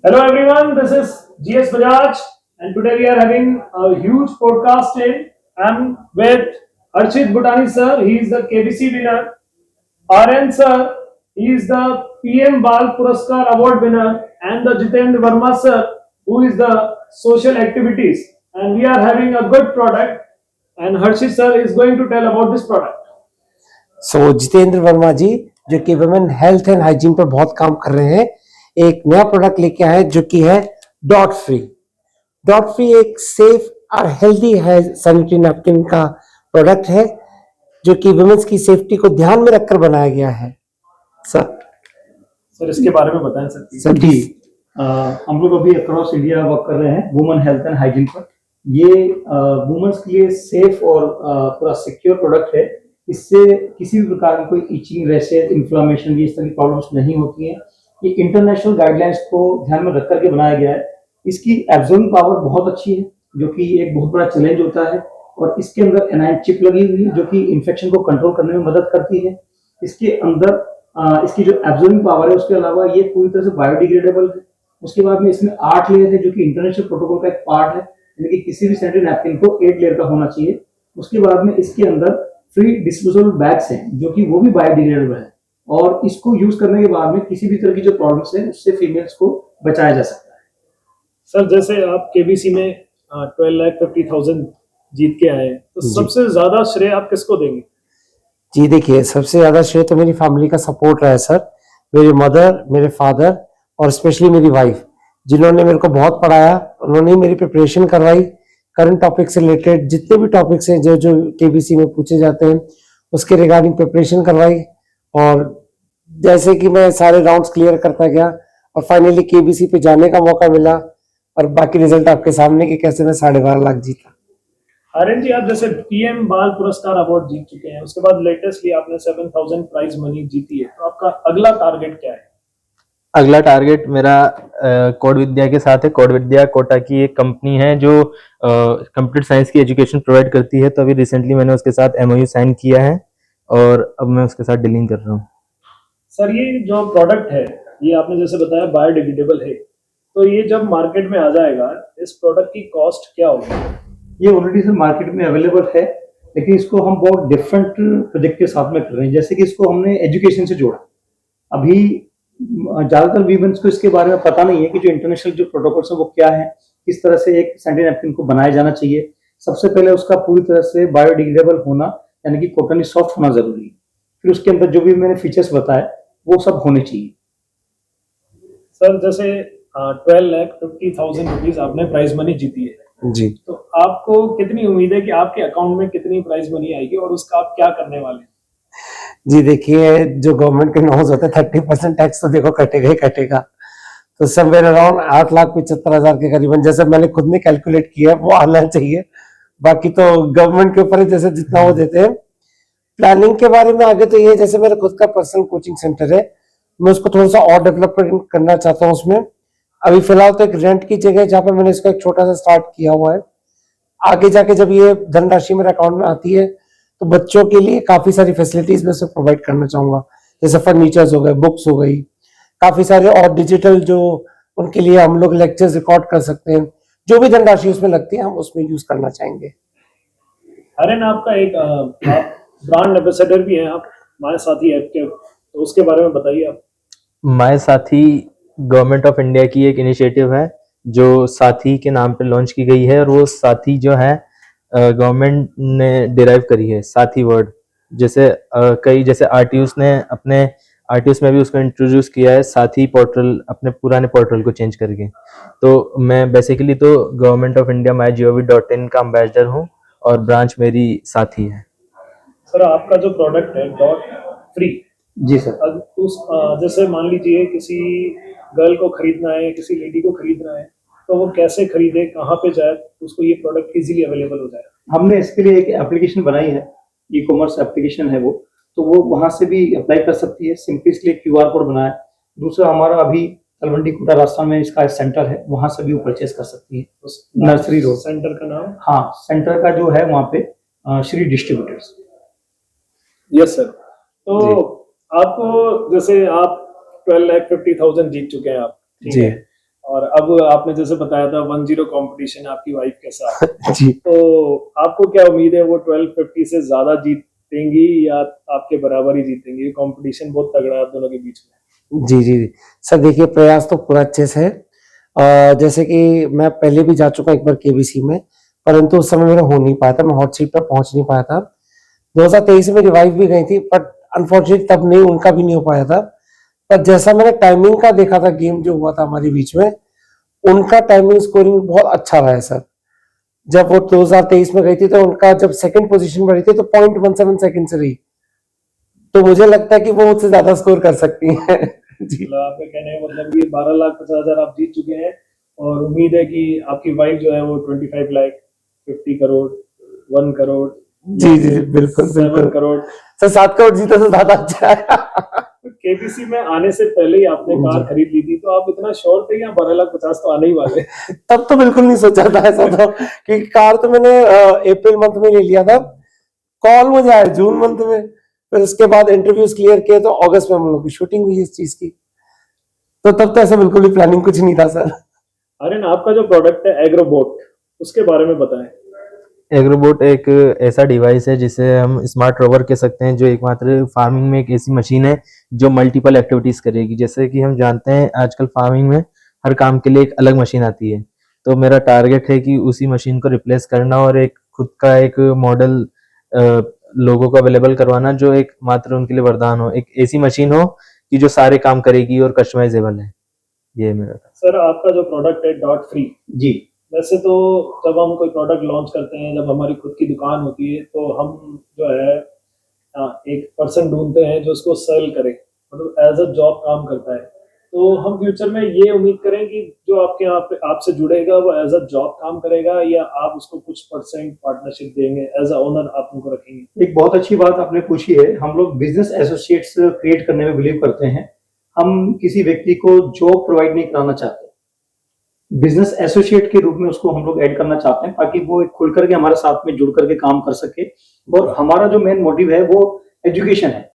Hello everyone, this is GS Bajaj and today we are having a huge podcast in. I'm with Archit Bhutani sir, he is the KBC winner. RN sir, he is the PM Bal Puraskar award winner and the Jitendra Verma sir, who is the social activities. And we are having a good product and Harshit sir is going to tell about this product. Jitendra Verma जी जो कि women health and hygiene पर बहुत काम कर रहे हैं, एक नया प्रोडक्ट लेके आए जो कि है डॉट फ्री। डॉट फ्री एक सेफ और हेल्दी है सैनिटरी नैपकिन का प्रोडक्ट है जो कि वुमेन्स की सेफ्टी को ध्यान में रखकर बनाया गया है। सर इसके बारे में बताएं सर। जी हम लोग अभी अक्रॉस इंडिया वर्क कर रहे हैं वुमेन हेल्थ एंड हाइजीन पर। ये वुमेन्स के लिए सेफ और पूरा सिक्योर प्रोडक्ट है। इससे किसी भी प्रकार की कोई इचिंग, रैशेज, इन्फ्लामेशन इस तरह की प्रॉब्लम्स नहीं होती हैं। ये इंटरनेशनल गाइडलाइंस को ध्यान में रख करके बनाया गया है। इसकी एब्जॉर्बिंग पावर बहुत अच्छी है जो कि एक बहुत बड़ा चैलेंज होता है, और इसके अंदर एनाइन चिप लगी हुई है जो कि इन्फेक्शन को कंट्रोल करने में मदद करती है। इसके अंदर इसकी जो एब्जॉर्बिंग पावर है, उसके अलावा ये पूरी तरह से बायोडिग्रेडेबल है। उसके बाद में इसमें 8 लेयर है जो कि इंटरनेशनल प्रोटोकॉल का एक पार्ट है, यानी कि किसी भी सैनिटरी नैपकिन को 8 लेयर का होना चाहिए। उसके बाद में इसके अंदर फ्री डिस्पोजेबल बैग्स हैं जो कि वो भी बायोडिग्रेडेबल है, और इसको यूज करने के बाद में किसी भी तरह की जो प्रॉब्लम्स है उससे फीमेल्स को बचाया जा सकता है। सर जैसे आप केबीसी में 12,50,000 जीत के आए, तो सबसे ज्यादा श्रेय आप किसको देंगे? जी देखिए, सबसे ज्यादा श्रेय तो मेरी फैमिली का सपोर्ट रहा है सर। मेरी मदर, मेरे फादर और स्पेशली मेरी वाइफ, जिन्होंने मेरे को बहुत पढ़ाया। उन्होंने मेरी प्रिपरेशन करवाई। करंट टॉपिक से रिलेटेड जितने भी टॉपिक्स हैं जो जो केबीसी में पूछे जाते हैं उसके रिगार्डिंग प्रिपरेशन करवाई, और जैसे कि मैं सारे राउंड्स क्लियर करता गया और फाइनली केबीसी पे जाने का मौका मिला, और बाकी रिजल्ट आपके सामने कि कैसे मैं 12.5 लाख जीता। आर्यन जी, आप जैसे पीएम बाल पुरस्कार अवार्ड जीत चुके हैं, उसके बाद लेटेस्टली आपने 7,000 प्राइज मनी जीती है, तो आपका अगला टारगेट क्या है? अगला टारगेट मेरा कोड विद्या के साथ है। कोड विद्या कोटा की एक कंपनी है जो कंप्यूटर साइंस की एजुकेशन प्रोवाइड करती है। तो अभी रिसेंटली मैंने उसके साथ एमओयू साइन किया है और अब मैं उसके साथ डीलिंग कर रहा हूँ। सर ये जो प्रोडक्ट है, ये आपने जैसे बताया बायोडिग्रेडेबल है, तो ये जब मार्केट में आ जाएगा, इस प्रोडक्ट की कॉस्ट क्या होगी? ये ऑलरेडी सर मार्केट में अवेलेबल है, लेकिन इसको हम बहुत डिफरेंट प्रोजेक्ट के साथ में कर रहे हैं। जैसे कि इसको हमने एजुकेशन से जोड़ा। अभी ज्यादातर वीमेंस को इसके बारे में पता नहीं है कि जो इंटरनेशनल जो प्रोटोकॉल्स है वो क्या है, किस तरह से एक सैनिटरी नैपकिन को बनाया जाना चाहिए। सबसे पहले उसका पूरी तरह से बायोडिग्रेडेबल होना, यानी कि कॉटन सॉफ्ट होना जरूरी है। फिर उसके अंदर जो भी मैंने फीचर्स बताए वो सब होने चाहिए। सर जैसे 12,50,000 रुपीज आपने प्राइज मनी जीती है जी, तो आपको कितनी उम्मीद है कि आपके अकाउंट में कितनी प्राइज मनी आएगी और उसका आप क्या करने वाले हैं? जी देखिए, जो गवर्नमेंट के नॉर्म्स होते हैं 30% टैक्स तो देखो कटेगा ही कटेगा। तो समवेयर अराउंड 8,75,000 के करीबन, जैसे मैंने खुद ने कैलकुलेट किया, वो आना चाहिए। बाकी तो गवर्नमेंट के ऊपर है, जैसे जितना वो देते हैं। प्लानिंग के बारे में आगे तो ये, जैसे मेरा खुद का पर्सनल कोचिंग सेंटर है, मैं उसको थोड़ा सा और डेवलपमेंट करना चाहता हूँ उसमें। अभी फिलहाल तो एक रेंट की जगह है जहाँ पे मैंने इसका एक छोटा सा स्टार्ट किया हुआ है। आगे जाके जब ये धनराशि मेरे अकाउंट में आती है तो बच्चों के लिए काफी सारी फैसिलिटीज मैं सब प्रोवाइड करना चाहूंगा, जैसे फर्नीचर्स हो गए, बुक्स हो गई, काफी सारे और डिजिटल जो उनके लिए हम लोग लेक्चर्स रिकॉर्ड कर सकते हैं। जो भी धनराशि उसमें लगती है हम उसमें यूज करना चाहेंगे। आर्यन, आपका एक आप ब्रांड एम्बेसडर भी हैं, आप माय साथी ऐप के, तो उसके बारे में बताइए आप। माय साथी गवर्नमेंट ऑफ इंडिया की एक इनिशिएटिव है जो साथी के नाम पे लॉन्च की गई है, और वो साथी जो है गवर्नमेंट ने डिराइव करी है, साथी वर्ड। जैसे कई जैसे आरटीयूस ने अपने आरटीयूस में भी उसको इंट्रोड्यूस किया है, साथी पोर्टल, अपने पुराने पोर्टल को चेंज करके। तो मैं बेसिकली तो गवर्नमेंट ऑफ इंडिया mygov.in का एम्बेसडर हूँ और ब्रांच मेरी साथी है। सर आपका जो प्रोडक्ट है डॉट फ्री, जी सर। उस जैसे मान लीजिए किसी गर्ल को खरीदना है, किसी लेडी को खरीदना है, तो वो कैसे खरीदे, कहाँ पे जाए, उसको ये प्रोडक्ट इजीली अवेलेबल हो जाए? हमने इसके लिए एक एप्लीकेशन बनाई है, ई कॉमर्स एप्लीकेशन है वो, तो वो वहां से भी अप्लाई कर सकती है। सिंपली इसलिए क्यूआर कोड बनाया। दूसरा, हमारा अभी तलवंडी कोटा राजस्थान में इसका सेंटर है, वहां से भी वो परचेस कर सकती है। नर्सरी रोड सेंटर का नाम? हाँ, सेंटर का जो है वहाँ पे श्री डिस्ट्रीब्यूटर्स। Yes sir. तो आपको जैसे आप 12,50,000 जीत चुके हैं आप, ठीक जी। है, और अब आपने जैसे बताया था 1-0 कंपटीशन आपकी वाइफ के साथ, जी तो आपको क्या उम्मीद है वो 1250 से ज्यादा जीतेंगी या आपके बराबर ही जीतेंगी? कंपटीशन बहुत तगड़ा है आप दोनों के बीच में। जी जी जी। सर देखिए प्रयास तो पूरा अच्छे से है। जैसे कि मैं पहले भी जा चुका एक बार केबीसी में, परंतु उस समय मेरा हो नहीं पाया था, मैं हॉट सीट पर पहुंच नहीं पाया था। 2023 में रिवाइव भी गई थी, बट अनफॉर्चुनेटली तब नहीं, उनका भी नहीं हो पाया था। पर जैसा मैंने टाइमिंग का देखा था, गेम जो हुआ था हमारे बीच में, उनका टाइमिंग स्कोरिंग बहुत अच्छा रहा है सर। जब वो 2023 में गई थी तो उनका जब सेकंड पोजीशन पर रही थी तो 0.17 सेकंड से रही, तो मुझे लगता है कि वो मुझसे ज्यादा स्कोर कर सकती हैं। जी मतलब आपका कहने का मतलब ये 12,50,000 आप जीत चुके हैं और उम्मीद है कि आपकी वाइफ जो है वो 25 लाख, 50 करोड़, 1 करोड़, जी जी जी, बिल्कुल 7 बिल्कुल करोड़। सर। 7 करोड़ जीता तो ज्यादा अच्छा है। केबीसी में आने से पहले ही आपने कार खरीद ली थी, तो आप इतना श्योर थे कि 12,50,000 तो आने ही वाले। तब तो बिल्कुल नहीं सोचा था ऐसा था, कि कार तो मैंने अप्रैल मंथ में ले लिया था। कॉल मुझे आया जून मंथ में, फिर उसके बाद इंटरव्यूज क्लियर किए तो अगस्त में हम लोग की शूटिंग हुई इस चीज की। तो तब तो ऐसा बिल्कुल भी प्लानिंग कुछ नहीं था सर। आर्यन, आपका जो प्रोडक्ट है एग्रोबोट, उसके बारे में बताएं। एग्रोबोट एक ऐसा डिवाइस है जिसे हम स्मार्ट रोवर कह सकते हैं, जो एकमात्र फार्मिंग में एक ऐसी मशीन है जो मल्टीपल एक्टिविटीज करेगी। जैसे कि हम जानते हैं आजकल फार्मिंग में हर काम के लिए एक अलग मशीन आती है, तो मेरा टारगेट है कि उसी मशीन को रिप्लेस करना और एक खुद का एक मॉडल लोगों को अवेलेबल करवाना जो एक मात्र उनके लिए वरदान हो, एक ऐसी मशीन हो कि जो सारे काम करेगी और कस्टमाइजेबल है। ये है मेरा। सर आपका जो प्रोडक्ट है डॉट फ्री, जी वैसे तो जब हम कोई प्रोडक्ट लॉन्च करते हैं, जब हमारी खुद की दुकान होती है, तो हम जो है एक पर्सन ढूंढते हैं जो उसको सेल करे, मतलब एज अ जॉब काम करता है। तो हम फ्यूचर में ये उम्मीद करें कि जो आपके यहाँ पे आपसे जुड़ेगा वो एज अ जॉब काम करेगा, या आप उसको कुछ परसेंट पार्टनरशिप देंगे, एज अ ओनर आप उनको रखेंगे? एक बहुत अच्छी बात आपने पूछी है। हम लोग बिजनेस एसोसिएट्स क्रिएट करने में बिलीव करते हैं। हम किसी व्यक्ति को जॉब प्रोवाइड नहीं कराना चाहते, बिजनेस एसोसिएट के रूप में उसको हम लोग ऐड करना चाहते हैं, ताकि वो खुल करके हमारे साथ में जुड़ करके काम कर सके। और हमारा जो मेन मोटिव है वो एजुकेशन है।